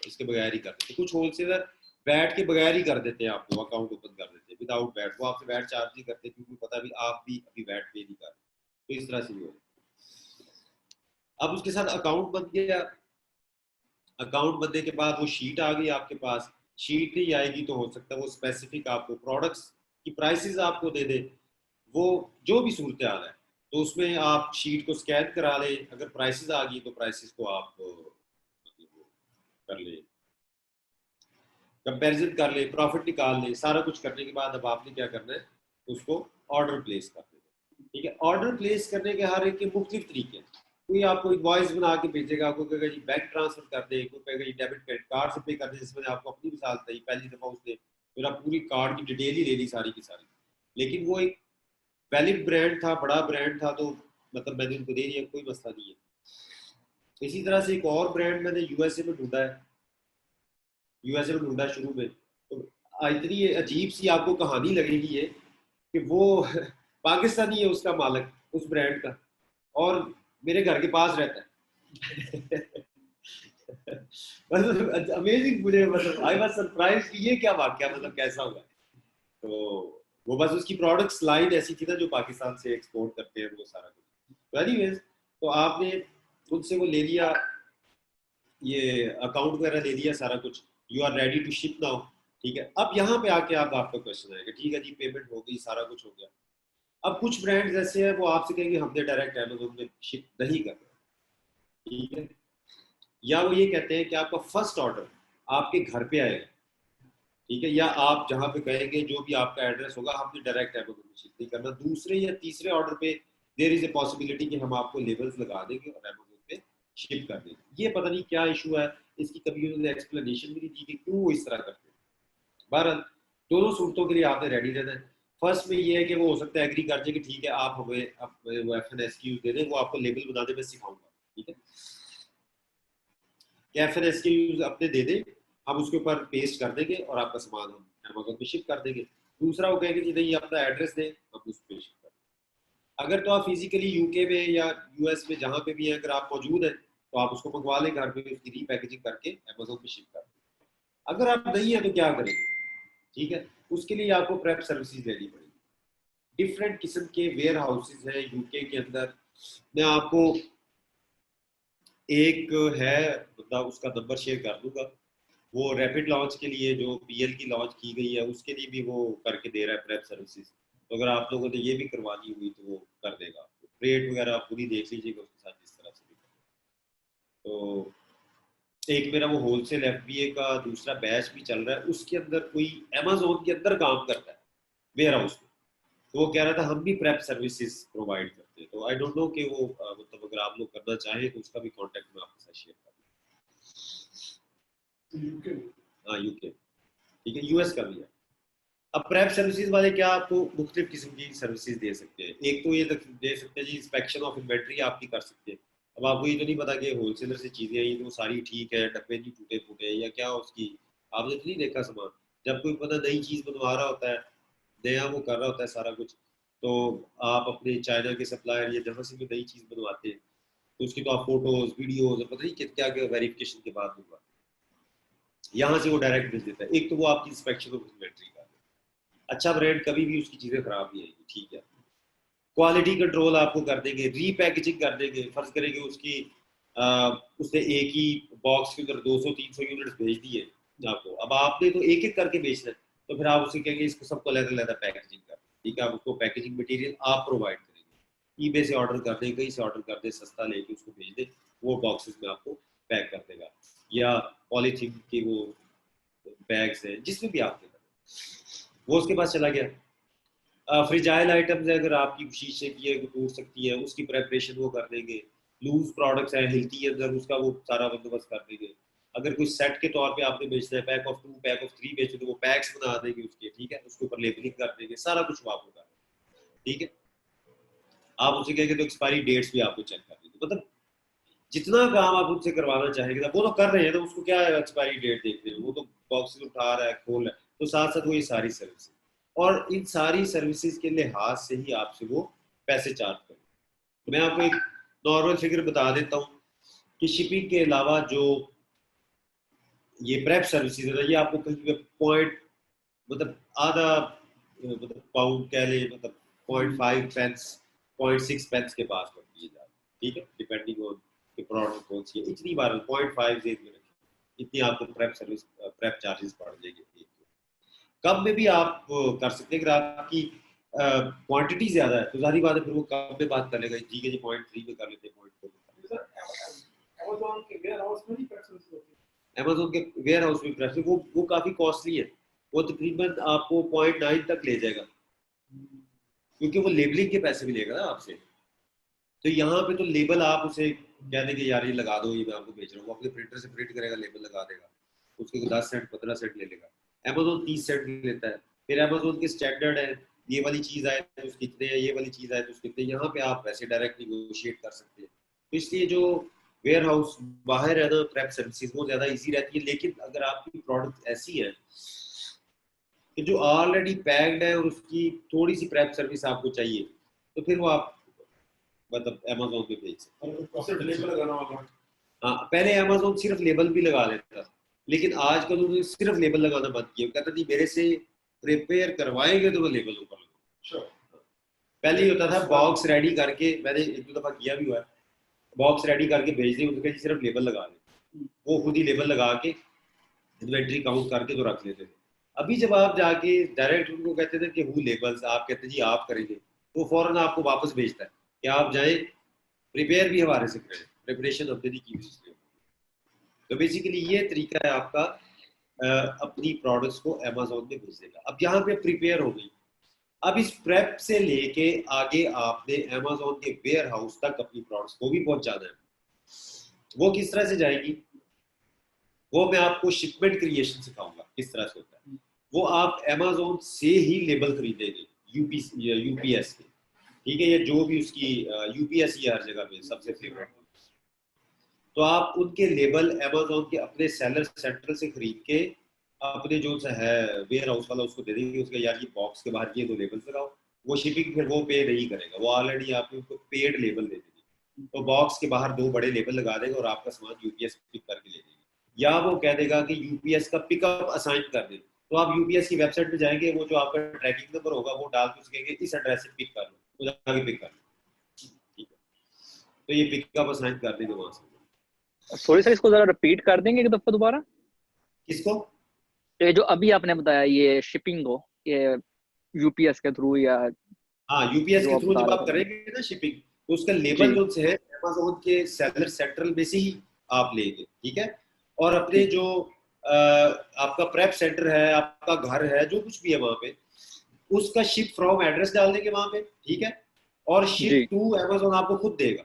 इसके बगैर ही कर देते। कुछ होलसेलर वैट के बगैर ही कर देते हैं, आपको अकाउंट ओपन कर देते हैं विदाउट वैट। वो आपसे वैट चार्ज नहीं करते क्योंकि पता भी आप भी अभी वैट पे नहीं कर रहे। तो इस तरह से भी हो। अब उसके साथ अकाउंट बन गया। अकाउंट बनने के बाद वो शीट आ गई आपके पास। शीट नहीं आएगी तो हो सकता है वो स्पेसिफिक आपको प्रोडक्ट्स की प्राइसेस आपको दे दे, वो जो भी सूरत हाल है। तो उसमें आप शीट को स्कैन करा ले, अगर प्राइसेस आ गई तो प्राइसेस को आप कर ले, कंपैरिजन कर ले, प्रॉफिट निकाल ले। सारा कुछ करने के बाद अब आपने क्या करना है, उसको ऑर्डर प्लेस कर देना, ठीक है। ऑर्डर प्लेस करने के हर एक के मुख्तलिफ तरीके हैं। कोई आपको इनवॉइस बना के भेजेगा, आपको कहेगा जी बैंक ट्रांसफर कर दे, कोई कहेगा जी डेबिट क्रेडिट कार्ड से पे कर दे, जिसमें आपको अपनी मिसाल दी पहली दफा उसने मेरा पूरी कार्ड की डिटेल ही ले ली सारी की सारी, लेकिन वो एक वैलिड ब्रांड था, बड़ा ब्रांड था, तो मतलब मैंने उनको दे दिया, कोई मसला नहीं है। इसी तरह से एक और ब्रांड मैंने यूएसए में ढूंढा है, यूएसए में ढूंढा शुरू में, तो इतनी अजीब सी आपको कहानी लगेगी ये कि वो पाकिस्तानी है उसका मालिक, उस ब्रांड का, और मेरे घर के पास रहता है। मतलब अमेजिंग, मुझे मतलब आई वाज सरप्राइज कि ये क्या वाकया, मतलब कैसा हुआ। तो वो बस उसकी प्रोडक्ट्स लाइन ऐसी थी ना जो पाकिस्तान से एक्सपोर्ट करते हैं वो सारा कुछ। तो एनीवेज, तो आपने उनसे वो ले लिया, ये अकाउंट वगैरह ले लिया सारा कुछ, you are ready to ship now, ठीक है। अब यहाँ पे आके आपका क्वेश्चन आएगा, ठीक है जी पेमेंट हो गई, सारा कुछ हो गया। अब कुछ ब्रांड्स ऐसे हैं वो आपसे कहेंगे हमने डायरेक्ट अमेज़न में शिप नहीं करना, ठीक है, या वो ये कहते हैं कि आपका फर्स्ट ऑर्डर आपके घर पे आएगा, ठीक है, या आप जहाँ पे कहेंगे जो भी आपका एड्रेस होगा हमने डायरेक्ट अमेज़न में शिप नहीं करना। दूसरे या तीसरे ऑर्डर पे देयर इज ए पॉसिबिलिटी कि हम आपको लेबल्स लगा देंगे और अमेज़न पे शिप कर देंगे। ये पता नहीं क्या इशू है, इसकी कभी उन्होंने एक्सप्लेनेशन भी नहीं दी कि क्यों वो इस तरह करते हैं। बहरहाल दोनों सूरतों के लिए आपने रेडी रहना है। फर्स्ट में ये है कि वो हो सकता है एग्री कर जाए कि ठीक है आप हमें वो FNS की यूज दे दें, वो आपको लेबल बनाने में सिखाऊंगा, ठीक है, कि FNS की यूज अपने दे दें, हम उसके ऊपर पेस्ट कर देंगे और आपका सामान हम अमेज़न पे शिप कर देंगे। दूसरा वो कहेंगे कि नहीं अपना एड्रेस दें, हम उस पर शिप कर देंगे। अगर तो आप फिजिकली यूके में या US में जहाँ पे भी है अगर आप मौजूद हैं तो आप उसको मंगवा लें घर पे, उसकी रीपैकेजिंग करके अमेज़न पे शिप कर दें। अगर आप नहीं है तो क्या करेंगे, ठीक है, उसके लिए आपको प्रेप सर्विसेज लेनी पड़ेगी। डिफरेंट किस्म के वेयर हाउसेज हैं यूके के अंदर। मैं आपको एक है मतलब उसका नंबर शेयर कर दूंगा, वो रैपिड लॉन्च के लिए जो PL की लॉन्च की गई है उसके लिए भी वो करके दे रहा है प्रेप सर्विसेज। तो अगर आप लोगों ने ये भी करवानी हुई तो वो कर देगा। रेट वगैरह आप पूरी देख लीजिएगा उसके साथ जिस तरह से भी। तो एक मेरा वो होलसेल FBA का दूसरा बैच भी चल रहा है, उसके अंदर कोई अमेज़न के अंदर काम करता है वेयर हाउस में, तो वो कह रहा था हम भी प्रेप सर्विसेज प्रोवाइड करते हैं। तो आई डोंट नो कि वो मतलब अगर आप लोग करना चाहें तो उसका भी कॉन्टैक्ट मैं आपके साथ शेयर कर यूके दूँ। हाँ यूके, ठीक है, US का भी है। अब प्रेप सर्विसेज वाले क्या आपको मुख्तलिफ किस्म की सर्विसेज दे सकते हैं। एक तो ये दे सकते हैं जी इंस्पेक्शन ऑफ इन्वेंट्री आपकी कर सकते हैं। अब आपको ये तो नहीं पता कि होलसेलर से चीज़ें आई तो सारी ठीक है, डब्बे नहीं टूटे फूटे या क्या उसकी, आपने तो नहीं देखा सामान। जब कोई पता नई चीज़ बनवा रहा होता है, नया वो कर रहा होता है सारा कुछ, तो आप अपने चाइना के सप्लायर या जहाँ से भी नई चीज़ बनवाते हैं तो उसकी तो आप फोटोज वीडियोज पता नहीं क्या क्या वेरिफिकेशन के बाद बनवाते हैं, यहाँ से वो डायरेक्ट भेज देता है। एक तो वो आपकी इंस्पेक्शन ऑफ इन्वेंट्री का, अच्छा ब्रांड कभी भी उसकी चीज़ें खराब नहीं आएगी, ठीक है। क्वालिटी कंट्रोल आपको कर देंगे, रीपैकेजिंग कर देंगे। फर्ज करेंगे उसकी उसने एक ही बॉक्स के अंदर 200-300 यूनिट्स भेज दिए आपको, अब आपने तो एक एक करके बेचना है, तो फिर आप उसे कहेंगे इसको सबको अलग-अलग पैकेजिंग कर, ठीक है, आप उसको पैकेजिंग मटेरियल आप प्रोवाइड करेंगे। ईबे से ऑर्डर कर दें, कहीं से ऑर्डर कर दें, सस्ता लेके उसको भेज दें, वो बॉक्सेस में आपको पैक कर देगा, या पॉलीथीन के वो बैग्स हैं जिसमें भी आपने वो उसके पास चला गया। फ्रिजाइल आइटम्स है, अगर आपकी शीशे की है टूट सकती है उसकी प्रेपरेशन वो कर देंगे। लूज प्रोडक्ट्स है हिलती है अंदर, उसका वो सारा बंदोबस्त कर देंगे। अगर कोई सेट के तौर पे आपने बेचना है, पैक ऑफ 2 पैक ऑफ 3 बेचना, तो वो पैक्स बना देंगे उसके, ठीक है, उसके ऊपर लेबलिंग कर देंगे, सारा कुछ वो आपको कर देंगे, ठीक है। आप उनसे कहेंगे तो एक्सपायरी डेट्स भी आपको चेक कर देंगे। मतलब जितना काम आप उनसे करवाना चाहेंगे वो तो कर रहे हैं, तो उसको क्या एक्सपायरी डेट देखते हैं, वो तो बॉक्स उठा रहा है, खोल रहा है, तो साथ साथ वो ये सारी सर्विसेज, और इन सारी सर्विसेज के लिहाज से ही आपसे वो पैसे चार्ज करें। तो मैं आपको एक नॉर्मल फिगर बता देता हूँ कि शिपिंग के अलावा जो ये प्रेप सर्विसेज है ये आपको कहीं पे पॉइंट मतलब आधा मतलब पाउंड कह ले, मतलब 0.5 पेंस 0.6 पेंस के पास पड़ती है, ठीक है, डिपेंडिंग ऑन कि प्रोडक्ट कौन सी है। इतनी बार 0.5 जेब में रखें, इतनी आपको प्रेप सर्विस प्रेप चार्जेस पड़ जाएंगे। कम में भी आप कर सकते हैं, अगर आपकी क्वांटिटी ज्यादा है तो जारी बात है फिर वो कम में बात कर लेगा, ठीक है जी 0.3 में कर लेते हैं, 0.4 में कर लेते हैं। अमेज़न के वेयर हाउस में नहीं प्रेफरेंस होती है। अमेज़न के वेयर हाउस में प्रेफरेंस वो काफी कॉस्टली है, वो तकरीबन आपको 0.9 तक ले जाएगा, क्योंकि वो लेबलिंग के पैसे भी लेगा ना आपसे। तो यहाँ पे तो लेबल आप उसे कह देंगे यार ये लगा दो, ये मैं आपको बेच रहा हूँ, वो अपने प्रिंटर से प्रिंट करेगा, लेबल लगा देगा, उसके 10 सेंट 15 सेंट ले लेगा। अमेज़न 30 सेंट लेता है। फिर अमेज़न के स्टैंडर्ड है, ये वाली चीज़ आए तो उसके कितने है, ये वाली चीज़ आए तो उसके कितने, यहाँ पे आप वैसे डायरेक्ट निगोशिएट कर सकते हैं। तो इसलिए जो वेयर हाउस बाहर है ना प्रेप सर्विसेज वो ज़्यादा ईजी रहती है। लेकिन अगर आपकी प्रोडक्ट ऐसी है कि जो ऑलरेडी पैक्ड है और उसकी थोड़ी सी प्रेप सर्विस आपको चाहिए, तो फिर वो आप मतलब अमेजोन पे भेज सकते और प्रोसेस लेबल लगाना होगा। हैं। हाँ, पहले अमेजोन सिर्फ लेबल भी लगा लेता था, लेकिन आजकल उन्होंने सिर्फ लेबल लगाना बंद किया। कहता नहीं, मेरे से प्रिपेयर करवाएंगे तो मैं लेबल ऊपर लगाऊंगा। Sure. पहले ये होता था बॉक्स रेडी करके, मैंने एक दो दफा किया भी हुआ है, बॉक्स रेडी करके भेज दी, उनके सिर्फ लेबल लगा दे, वो खुद ही लेबल लगा के इन्वेंट्री काउंट करके तो रख लेते थे। अभी जब आप जाके डायरेक्ट उनको कहते थे कि हु लेबल्स, आप कहते जी आप करेंगे, तो फौरन आपको वापस भेजता है कि आप जाए प्रिपेयर भी हमारे से करें, प्रिपरेशन हमने नहीं की हुई। तो बेसिकली ये तरीका है आपका अपनी प्रोडक्ट्स को अमेजोन में भेजने का। अब यहाँ पे प्रिपेयर हो गई, अब इस प्रेप से लेके आगे आपने अमेजोन के वेयर हाउस तक अपनी प्रोडक्ट्स को भी पहुंचाना है। वो किस तरह से जाएगी, वो मैं आपको शिपमेंट क्रिएशन सिखाऊंगा किस तरह से होता है। वो आप अमेजोन से ही लेबल खरीदेंगे यूपीएस के, ठीक है, ये जो भी उसकी यूपीएस ही हर जगह पे सबसे फेवरेट। तो आप उनके लेबल अमेजोन के अपने सेलर सेंटर से खरीद के अपने जो है वेयर हाउस वाला उसको दे देंगे, उसका यार ये बॉक्स के बाहर ये दो लेबल लगाओ, वो शिपिंग फिर वो पे नहीं करेगा, वो ऑलरेडी आपने उनको पेड लेबल दे देंगे, तो बॉक्स के बाहर दो बड़े लेबल लगा देगा और आपका सामान यूपीएस पिक करके ले देंगे। या वो कह देगा कि यूपीएस का पिकअप असाइन कर दे, तो आप यूपीएस की वेबसाइट पे जाएंगे, वो जो आपका ट्रैकिंग नंबर होगा वो डाल के उसके इस एड्रेस से पिक कर लो, वो जाके पिक कर लो, ठीक है। तो ये पिकअप असाइन कर देंगे वहां से। सॉरी सर, इसको जरा रिपीट कर देंगे एक दफा दोबारा। किसको? ये जो अभी आपने बताया ये शिपिंग को, ये यूपीएस के थ्रू या हाँ, यूपीएस जो के आप थ्रू बता जब रहे आप थे। करेंगे ना शिपिंग, तो उसका लेबल जी जो है अमेज़न के सेलर सेंट्रल में से ही आप लेंगे, ठीक है। और अपने जो आपका प्रेप सेंटर है, आपका घर है, जो कुछ भी है वहां पे, उसका शिप फ्रॉम एड्रेस डाल देंगे वहां पे, ठीक है। और शिप जी टू अमेज़न आपको खुद देगा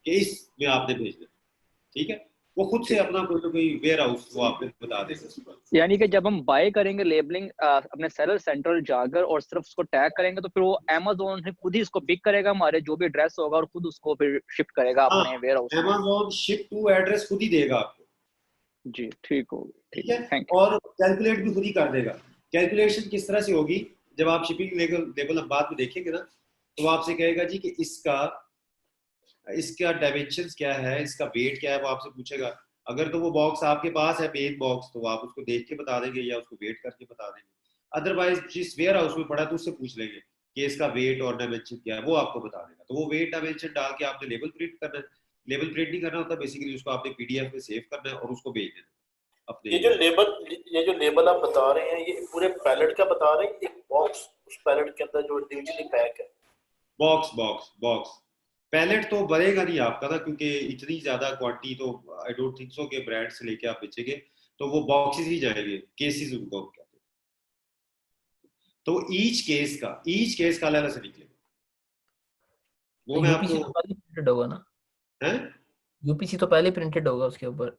कि इसमें आपने भेजना, ठीक है। वो खुद से ठीक। अपना कोई ना कोई वेयर हाउस वो आपको बता देगा। यानी कि जब हम बाय करेंगे लेबलिंग अपने सेलर सेंटर जाकर और सिर्फ उसको टैग करेंगे, तो फिर वो अमेज़न से खुद ही इसको पिक करेगा हमारे जो भी एड्रेस होगा और खुद उसको फिर शिफ्ट करेगा हाँ, अपने वेयर हाउस में। अमेज़न शिप टू एड्रेस खुद ही देगा आपको, जी ठीक हो, ठीक ठीक है। है, थैंक यू। और कैलकुलेट भी खुद ही कर देगा। कैलकुलेशन किस तरह से होगी, जब आप शिपिंग लेवल हम बाद में देखेंगे ना, तो वो आपसे कहेगा जी कि इसका डायमेंशंस क्या है, इसका वेट क्या है, वो आपसे पूछेगा। अगर तो वो बॉक्स आपके पास है मेन बॉक्स, तो आप उसको देख के बता देंगे या उसको वेट करके बता देंगे। अदरवाइज जिस वेयर हाउस में पड़ा है तो उससे पूछ लेंगे कि इसका वेट और डायमेंशन क्या है, वो आपको बता देगा। तो वो वेट डायमेंशन डाल के आपने लेबल प्रिंट करना है। लेबल प्रिंट नहीं करना होता, बेसिकली उसको आपने पीडीएफ में सेव करना है और उसको भेज देना अपने। ये जो लेबल आप बता रहे हैं, ये पूरे पैलेट का बता रहे हैं, एक बॉक्स उस पैलेट के अंदर जो इंडिविजुअली पैक है? बॉक्स बॉक्स बॉक्स पैलेट तो बनेगा नहीं आपका ना, क्योंकि इतनी ज्यादा क्वांटिटी तो आई डोंट थिंक सो के ब्रांड से लेके आप बेचेंगे, तो वो बॉक्सेस ही जाएंगे, केसेस उनको कहते हैं। तो ईच केस का अलग से निकलेगा, वो मैं यूपीसी आपको तो पहले प्रिंटेड होगा ना? है। यूपीसी तो पहले प्रिंटेड होगा उसके ऊपर,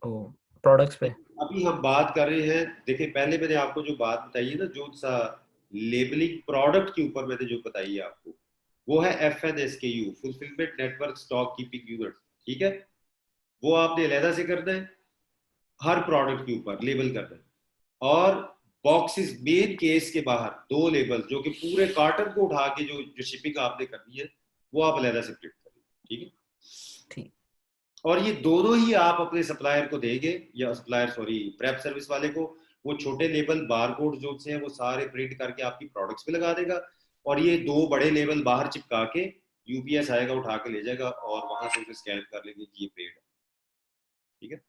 वो प्रोडक्ट्स पे। अभी हम बात कर रहे हैं, देखिए पहले मैंने आपको जो बात बताई है ना, जो सा लेबलिंग प्रोडक्ट के ऊपर मैंने जो बताई है आपको, वो है FNSKU, fulfilment network stock keeping unit, ठीक है। वो आपने अलहदा से करना है, हर प्रोडक्ट के ऊपर लेबल करना है। और बॉक्सेस मेन केस के बाहर दो लेबल, जो कि पूरे कार्टन को उठा के जो शिपिंग आपने करनी है, वो आप अलहदा से प्रिंट करेंगे, ठीक है। ठीक। और ये दोनों ही आप अपने सप्लायर को देंगे, या सप्लायर सॉरी प्रेप सर्विस वाले को। वो छोटे लेबल बारकोड जो से हैं वो सारे प्रिंट करके आपकी प्रोडक्ट्स पे लगा देगा, और ये दो बड़े लेबल बाहर चिपका के यूपीएस आएगा, उठा के ले जाएगा और वहां से उसे स्कैन कर लेंगे कि ये पेड है, ठीक है।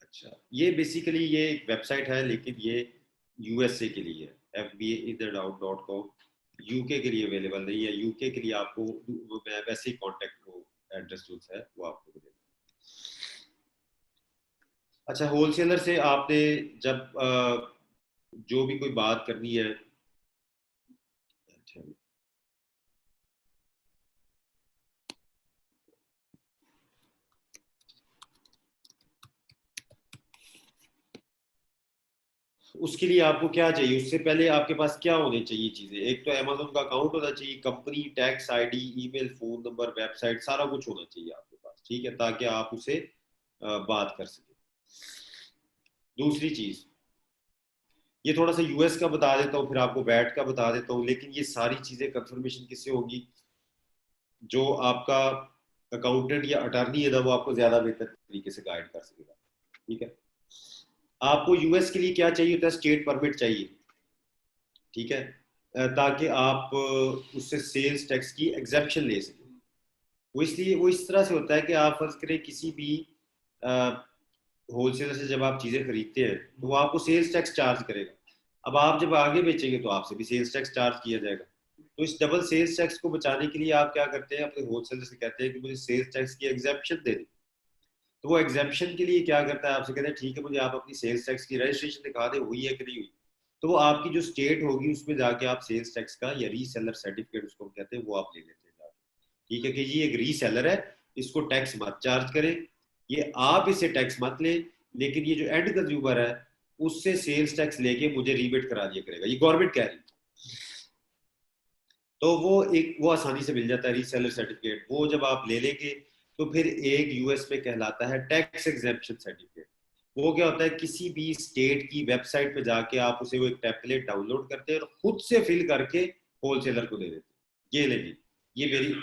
अच्छा, ये बेसिकली ये एक वेबसाइट है, लेकिन ये यूएसए के लिए है, fbainandout.com। यूके के लिए अवेलेबल नहीं है। यूके के लिए आपको मैं वैसे ही कॉन्टेक्ट को एड्रेस जो है वो आपको दे दूंगा। अच्छा, होलसेलर से आपने जब जो भी कोई बात करनी है, अच्छा, उसके लिए आपको क्या चाहिए, उससे पहले आपके पास क्या होने चाहिए चीजें। एक तो अमेज़न का अकाउंट होना चाहिए, company tax ID, email, phone number, website, सारा कुछ होना चाहिए आपके पास, ठीक है, ताकि आप उसे बात कर सकें। दूसरी चीज, ये थोड़ा सा यूएस का बता देता हूँ, फिर आपको वैट का बता देता हूँ, लेकिन ये सारी चीजें कंफर्मेशन किससे होगी? जो आपका अकाउंटेंट या अटॉर्नी है ना, वो आपको ज्यादा बेहतर तरीके से गाइड कर सकेगा। ठीक है, आपको यूएस के लिए क्या चाहिए होता है? स्टेट परमिट चाहिए, ठीक है, ताकि आप उससे सेल्स टैक्स की एग्जेप्शन ले सकें। वो इसलिए, वो इस तरह से होता है कि आप फर्ज करें किसी भी होलसेलर से जब आप चीजें खरीदते हैं तो वो आपको सेल्स टैक्स चार्ज करेगा। अब आप जब आगे बेचेंगे तो आपसे भी सेल्स टैक्स चार्ज किया जाएगा। तो इस डबल सेल्स टैक्स को बचाने के लिए आप क्या करते हैं? अपने होलसेलर से कहते हैं कि मुझे सेल्स टैक्स की एग्जेप्शन दे दें। तो वो एग्जेप्शन के लिए क्या करता है? आपसे कहते हैं ठीक है, मुझे आप अपनी सेल्स टैक्स की रजिस्ट्रेशन दिखा दें, हुई है कि नहीं हुई। तो वो आपकी जो स्टेट होगी उसमें जाके आप सेल्स टैक्स का या रीसेलर सर्टिफिकेट उसको कहते हैं, वो आप ले लेते हैं जाके। ठीक है कि ये एक रीसेलर है, इसको टैक्स मत चार्ज करें, ये आप इसे टैक्स मत लें, लेकिन ये जो एंड कंज्यूमर है उससे सेल्स टैक्स लेके मुझे रीबेट करा दिया करेगा, ये गवर्नमेंट कह रही है। तो वो आसानी से मिल जाता है रीसेलर सर्टिफिकेट। वो जब आप ले लेंगे तो फिर एक यूएस में कहलाता है टैक्स एग्जेम्पशन सर्टिफिकेट। वो क्या होता है? किसी भी स्टेट की वेबसाइट पे जाके आप उसे वो एक टेम्पलेट डाउनलोड करते हैं और खुद से फिल करके होलसेलर को दे देते हैं। ये लेंगे, ये मेरी,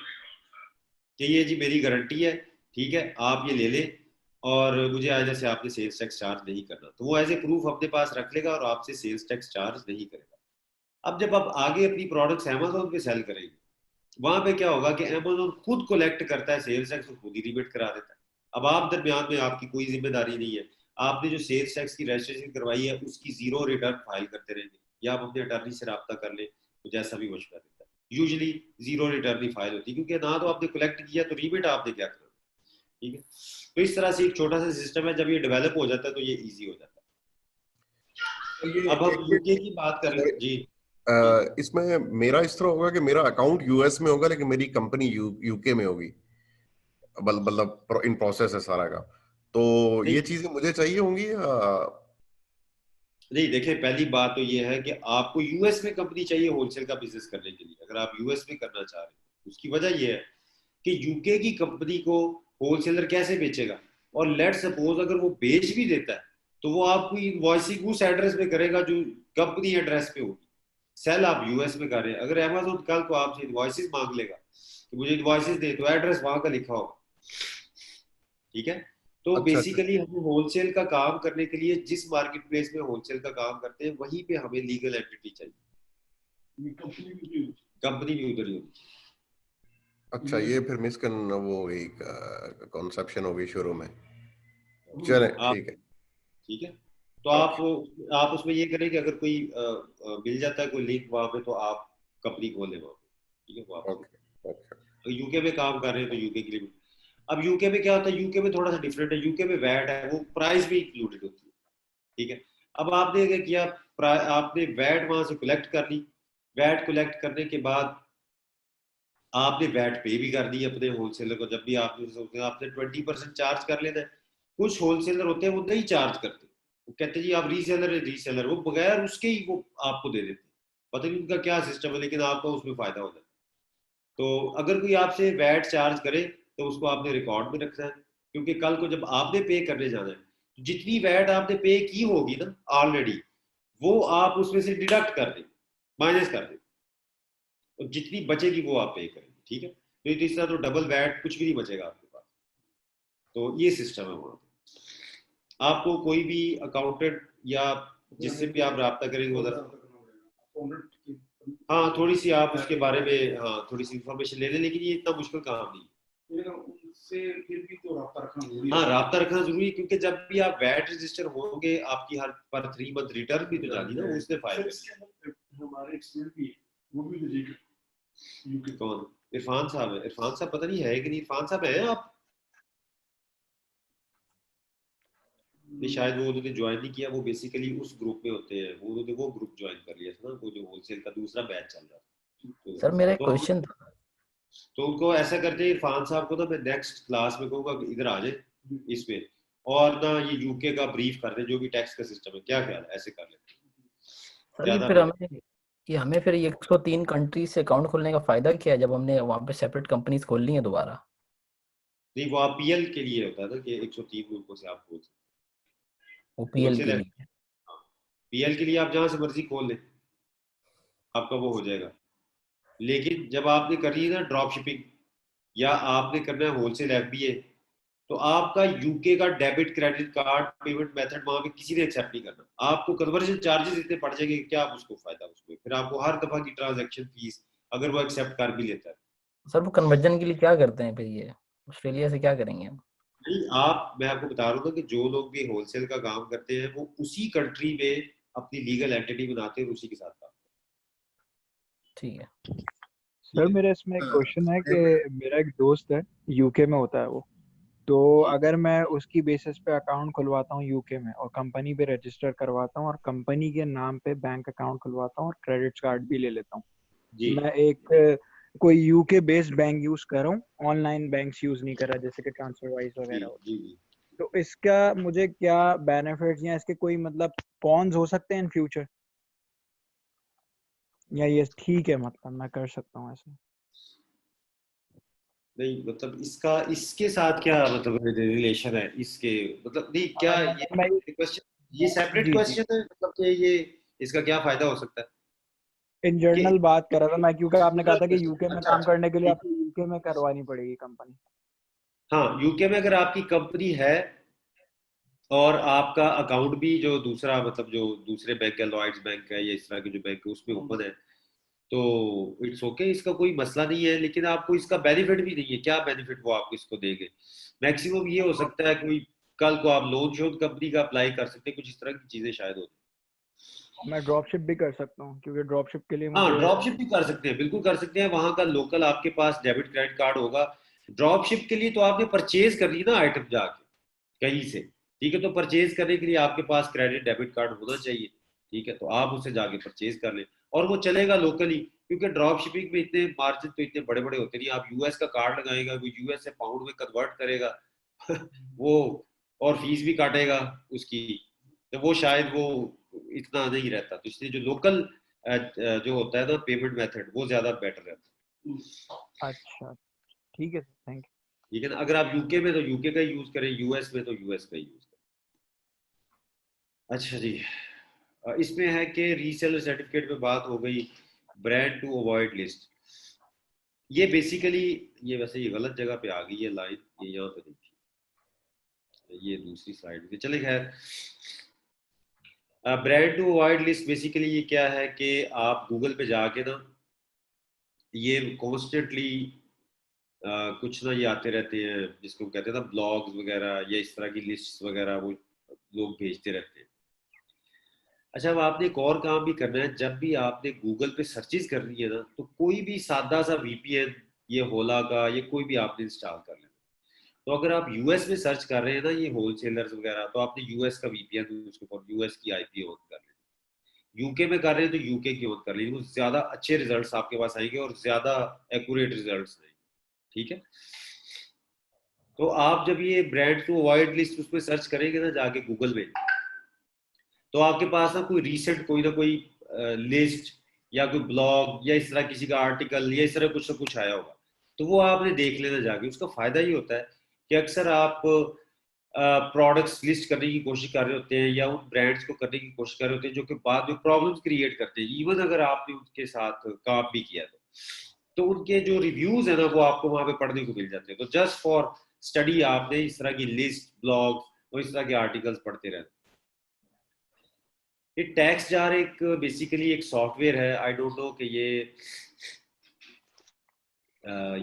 ये जी मेरी गारंटी है, ठीक है, आप ये ले लें और मुझे आज से आपने सेल्स टैक्स चार्ज नहीं करना। तो वो एज ए प्रूफ अपने पास रख लेगा और आपसे सेल्स टैक्स चार्ज नहीं करेगा। अब जब आप आगे अपनी प्रोडक्ट्स अमेज़न पे सेल करेंगे, वहां पे क्या होगा कि अमेज़न खुद कलेक्ट करता है सेल्स टैक्स और खुद ही रिबेट करा देता है। अब आप दरमियान में आपकी कोई जिम्मेदारी नहीं है, आपने जो सेल्स टैक्स की रजिस्ट्रेशन करवाई है उसकी जीरो रिटर्न फाइल करते रहेंगे, या आप अपने अटॉर्नी से रब्ता कर ले तो जैसा भी मशवरा देता है। यूजुअली जीरो रिटर्न ही फाइल होती है, क्योंकि ना तो आपने कलेक्ट किया तो रिबेट आपने क्या करना। ठीक है, तो इस तरह से एक छोटा सा सिस्टम है, जब ये डेवलप हो जाता है तो ये ईजी हो जाता है। अब हम यूके की बात कर रहे हैं जी। इसमें मेरा इस तरह होगा कि मेरा अकाउंट यूएस में होगा लेकिन मेरी कंपनी यूके में होगी, मतलब इन प्रोसेस है सारा का, तो ये चीजें मुझे चाहिए होंगी या नहीं? देखिए, पहली बात तो ये है कि आपको यूएस में कंपनी चाहिए होलसेल का बिजनेस करने के लिए। अगर आप यूएस में करना चाह रहे हैं, उसकी वजह ये है कि यूके की कंपनी को होलसेलर कैसे बेचेगा, और लेट सपोज अगर वो बेच भी देता है तो वो आपको इनवॉइसिंग उस एड्रेस पे करेगा जो कंपनी एड्रेस पे होगी। सेल आप यूएस में कर रहे हैं, अगर अमेज़न कल को आपसे इनवॉइसेस मांग लेगा कि मुझे इनवॉइसेस दे, तो एड्रेस वहां का लिखा होगा। ठीक है, तो अच्छा, बेसिकली हम होलसेल का काम करने के लिए जिस मार्केट प्लेस में होलसेल का काम करते हैं वहीं पे हमें लीगल एंटिटी चाहिए, कंपनी भी उधर ही होगी। अच्छा, ये फिर वो एक कॉन्सेप्शन हो गई शुरू में। चले, ठीक है। ठीक है, तो आप उसमें ये करें कि अगर कोई मिल जाता है कोई लिंक वहां पे, तो आप कंपनी खोलें वहां पे। ठीक है, वो आप यूके में काम कर रहे हैं तो यूके के लिए। अब यूके में क्या होता है? यूके में थोड़ा सा डिफरेंट है, यूके में वैट है, वो प्राइस भी इंक्लूडेड होती है। ठीक है, अब आपने क्या किया? आपने वैट वहां से कलेक्ट कर ली, वैट कलेक्ट करने के बाद आपने वैट पे भी कर दी अपने होलसेलर को। जब भी आपने सोचते हैं आपने 20% चार्ज कर लेना है। कुछ होलसेलर होते हैं वो नहीं चार्ज करते, वो कहते हैं जी आप रीसेलर है, रीसेलर, वो बगैर उसके ही वो आपको दे देते हैं। पता नहीं उनका क्या सिस्टम है, लेकिन आपको उसमें फायदा हो जाता है। तो अगर कोई आपसे वैट चार्ज करे तो उसको आपने रिकॉर्ड में रखना है, क्योंकि कल को जब आपने पे करने जाना है तो जितनी वैट आपने पे की होगी ना ऑलरेडी, वो आप उसमें से डिडक्ट कर दें, माइनस कर दें, और जितनी बचेगी वो आप पे करेंगे। ठीक है, तो इस तरह तो डबल वैट कुछ भी नहीं बचेगा आपके पास। तो ये सिस्टम है वहां पे। आपको कोई भी अकाउंटेंट या जिससे भी आप रब्ता करेंगे उधर, हाँ, थोड़ी सी आप उसके बारे में थोड़ी सी इंफॉर्मेशन ले लें, लेकिन ये इतना मुश्किल काम नहीं है। उनसे फिर भी तो रब्ता रखना जरूरी है। हाँ, रब्ता रखना जरूरी है, क्योंकि जब भी आप वैट रजिस्टर होंगे आपकी हर पर 3 मंथ रिटर्न भी तो जानी ना, उससे फायदा। हमारे एक्सपर्ट भी वो भी तो यूके। कौन? इरफान साहब है। इरफान साहब पता नहीं है कि नहीं। इरफान साहब है आप? शायद वो उन्होंने ज्वाइन नहीं किया, वो बेसिकली उस ग्रुप में होते हैं, वो उन्होंने वो ग्रुप ज्वाइन कर लिया था ना, वो जो होलसेल का दूसरा बैच चल रहा था। सर मेरा एक क्वेश्चन था, तो उनको ऐसा करते हैं, इरफान साहब को ना मैं नेक्स्ट क्लास में कहूँगा कि इधर आ जाए इसमें, और ना ये यूके का ब्रीफ कर दे, जो भी टैक्स का सिस्टम है। क्या ख्याल है? ऐसे कर लेते सर ये फिर हमें फिर 103 कंट्री से अकाउंट खोलने का फायदा क्या है जब हमने वहाँ पे सेपरेट कंपनीज खोल ली है दोबारा? नहीं, वो आप पीएल के लिए होता है ना कि 103 मुल्कों से आप खोल सकते। ओपीएल के लिए। पीएल के लिए आप जहां से मर्जी खोल लें, आपका वो हो जाएगा। लेकिन जब आपने करी है ना ड्रॉप शिपिंग या आपने करना है होलसेल एफबीए, तो आपका यूके का debit credit card payment method वहां पे किसी ने एक्सेप्ट नहीं करना। आपको कन्वर्जन चार्जेस इतने पड़ जाएंगे कि क्या आप उसको फायदा उसमें, फिर आपको हर दफा की ट्रांजैक्शन फीस अगर वो एक्सेप्ट कर भी लेता है। सर वो कन्वर्जन के लिए क्या करते हैं फिर, ये ऑस्ट्रेलिया से क्या करेंगे हम? नहीं, आप, मैं आपको बता रहा हूँ ना कि जो लोग भी होलसेल का काम करते हैं वो उसी कंट्री में अपनी लीगल एंटिटी बनाते हैं और उसी के साथ काम ठीक है। सर मेरा इसमें एक क्वेश्चन है कि मेरा एक दोस्त है, यूके में होता है वो, तो अगर मैं उसकी बेसिस पे अकाउंट खुलवाता हूँ यूके में और कंपनी पे रजिस्टर करवाता हूँ और कंपनी के नाम पे बैंक अकाउंट खुलवाता हूँ और क्रेडिट कार्ड भी ले लेता हूँ, जी मैं एक कोई यूके बेस्ड बैंक यूज कर रहा हूँ, ऑनलाइन बैंक्स यूज नहीं कर रहा जैसे कि ट्रांसफरवाइज जी वगैरह होता जी है, जी। तो इसका मुझे क्या बेनिफिट्स या इसके कोई मतलब कॉन्स हो सकते हैं इन फ्यूचर, या ये ठीक है मतलब मैं कर सकता हूँ ऐसे? नहीं मतलब इसका इसके साथ क्या मतलब रिलेशन है इसके, मतलब नहीं क्या ये मैं क्वेश्चन, ये सेपरेट जी जी क्वेश्चन है, मतलब कि ये इसका क्या फायदा हो सकता है इन कि जनरल बात कर रहा था मैं, क्योंकि आपने कहा था कि यूके में अच्छा काम अच्छा करने के लिए ठीक। आपको यूके में करवानी पड़ेगी कंपनी। हाँ, यूके में अगर आपकी कंपनी है और आपका अकाउंट भी जो दूसरा मतलब जो दूसरे बैंक है, लॉयड्स बैंक है या इस तरह के जो बैंक है उसमें ओपन है, तो इट्स ओके, इसका कोई मसला नहीं है। लेकिन आपको इसका बेनिफिट भी नहीं है। क्या बेनिफिट वो आपको इसको देंगे? मैक्सिमम ये हो सकता है कोई कल को आप लोन शोन कंपनी का अप्लाई कर सकते हैं, कुछ इस तरह की चीजें शायद हो। मैं ड्रॉप शिप भी कर सकता हूँ क्योंकि ड्रॉप शिप के लिए हाँ, मुझे ड्रॉप शिप भी कर सकते हैं, बिल्कुल कर सकते हैं। वहां का लोकल आपके पास डेबिट क्रेडिट कार्ड होगा। ड्रॉप शिप के लिए तो आपने परचेज करनी है ना आइटम जाके कहीं से, ठीक है? तो परचेज करने के लिए आपके पास क्रेडिट डेबिट कार्ड होना चाहिए, ठीक है? तो आप उसे जाके परचेज कर लें और वो चलेगा लोकली, क्योंकि ड्रॉप शिपिंग में इतने मार्जिन तो इतने बड़े बड़े होते नहीं। आप यूएस का कार्ड लगाएगा, वो यूएस से पाउंड में कन्वर्ट करेगा वो, और फीस भी काटेगा उसकी, तो वो शायद वो इतना नहीं रहता। तो इसलिए जो लोकल जो होता है ना पेमेंट मेथड, वो ज्यादा बेटर रहता है। अच्छा ठीक है सर, थैंक ठीक है ना? अगर आप यूके में तो यूके का यूज करें, यूएस में तो यूएस का यूज करें। अच्छा जी, इसमें है कि रीसेलर सर्टिफिकेट पे बात हो गई, ब्रांड टू अवॉइड लिस्ट। ये बेसिकली, ये वैसे ये गलत जगह पे आ गई है लाइन, ये यहाँ पे देखिए, ये दूसरी स्लाइड पे चले। खैर, brand to avoid list basically ये क्या है कि आप गूगल पे जाके ना, ये कॉन्स्टेंटली कुछ ना ये आते रहते हैं जिसको कहते हैं ना ब्लॉग्स वगैरह या इस तरह की लिस्ट वगैरह, वो लोग भेजते रहते हैं। अच्छा, अब आपने एक और काम भी करना है। जब भी आपने गूगल पे सर्चेज करनी है ना, तो कोई भी सादा सा वीपीएन, ये होला का, ये कोई भी आपने इंस्टॉल कर लेना। तो अगर आप यूएस में सर्च कर रहे हैं ना ये होलसेलर्स वगैरह, तो आपने यूएस का वीपीएन यूज कर, यूएस की आईपी ऑन कर लेना। यूके में कर रहे हैं तो यूके की ऑन कर लीजिए, वो ज्यादा अच्छे रिजल्ट्स आपके पास आएंगे और ज्यादा एक्यूरेट रिजल्ट्स आएंगे, ठीक है? तो आप जब ये ब्रांड टू अवॉइड लिस्ट उसमें सर्च करेंगे ना जाके गूगल में, तो आपके पास ना कोई रीसेंट कोई ना कोई लिस्ट या कोई ब्लॉग या इस तरह किसी का आर्टिकल या इस तरह कुछ ना कुछ आया होगा, तो वो आपने देख लेना जाके। उसका फायदा ये होता है कि अक्सर आप प्रोडक्ट्स लिस्ट करने की कोशिश कर रहे होते हैं या उन ब्रांड्स को करने की कोशिश कर रहे होते हैं जो कि बाद में प्रॉब्लम्स क्रिएट करते हैं, इवन अगर आपने उनके साथ काम भी किया तो उनके जो रिव्यूज है ना वो आपको वहां पे पढ़ने को मिल जाते हैं। तो जस्ट फॉर स्टडी आपने इस तरह की लिस्ट, ब्लॉग और इस तरह के आर्टिकल्स पढ़ते रहते। ये टैक्स जार एक बेसिकली एक सॉफ्टवेयर है, आई डोंट नो कि ये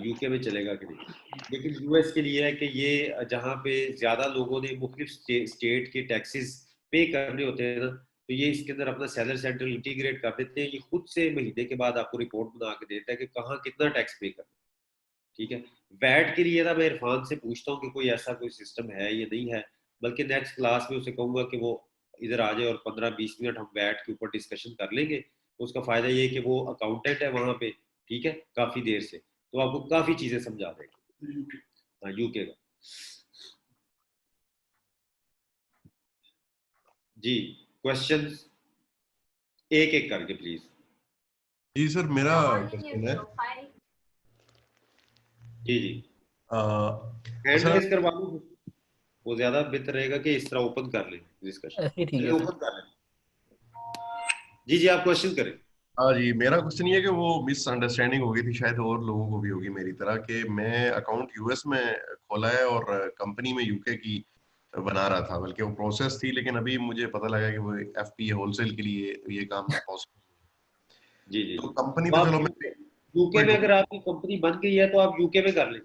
यूके में चलेगा कि नहीं, लेकिन यूएस के लिए है कि ये जहाँ पे ज्यादा लोगों ने मुख्तलिफ स्टेट के टैक्सेस पे करने होते हैं ना, तो ये इसके अंदर अपना सैलर सेंटर इंटीग्रेट कर देते हैं। ये खुद से महीने के बाद आपको रिपोर्ट बना के देता है कि कहाँ कितना टैक्स पे करना, ठीक है? वैट के लिए ना मैं इरफान से पूछता हूँ कि कोई ऐसा कोई सिस्टम है या नहीं है, बल्कि नेक्स्ट क्लास में उसे कहूंगा कि वो इधर आ जाए और 15-20 मिनट हम वैट के ऊपर डिस्कशन कर लेंगे। तो उसका फायदा ये है कि वो अकाउंटेंट है वहां पे, ठीक है, काफी देर से, तो आपको काफी चीजें समझा देंगे। हाँ, यूके का। जी, क्वेश्चंस एक एक करके प्लीज। जी सर, मेरा क्वेश्चन है। जी जी, आ, हैंड सर रेज करवा लूं, वो ज्यादा बेहतर रहेगा कि इस तरह ओपन कर लें डिस्कशन। ऐसे ही ठीक है ओपन सर। कर लें। जी जी आप क्वेश्चन करें। हाँ जी, मेरा क्वेश्चन ये है कि वो मिसअंडरस्टैंडिंग हो गई थी, शायद और लोगों को भी होगी मेरी तरह, कि मैं अकाउंट यूएस में खोला है और कंपनी में यूके की बना रहा था, बल्कि वो प्रोसेस थी, लेकिन अभी मुझे पता लगा कि वो एफपी होलसेल के लिए ये काम पॉसिबल। जी जी तो कंपनी तो तो आप चलो यूके में अगर आपकी कंपनी बन गई है तो आप यूके में कर लें।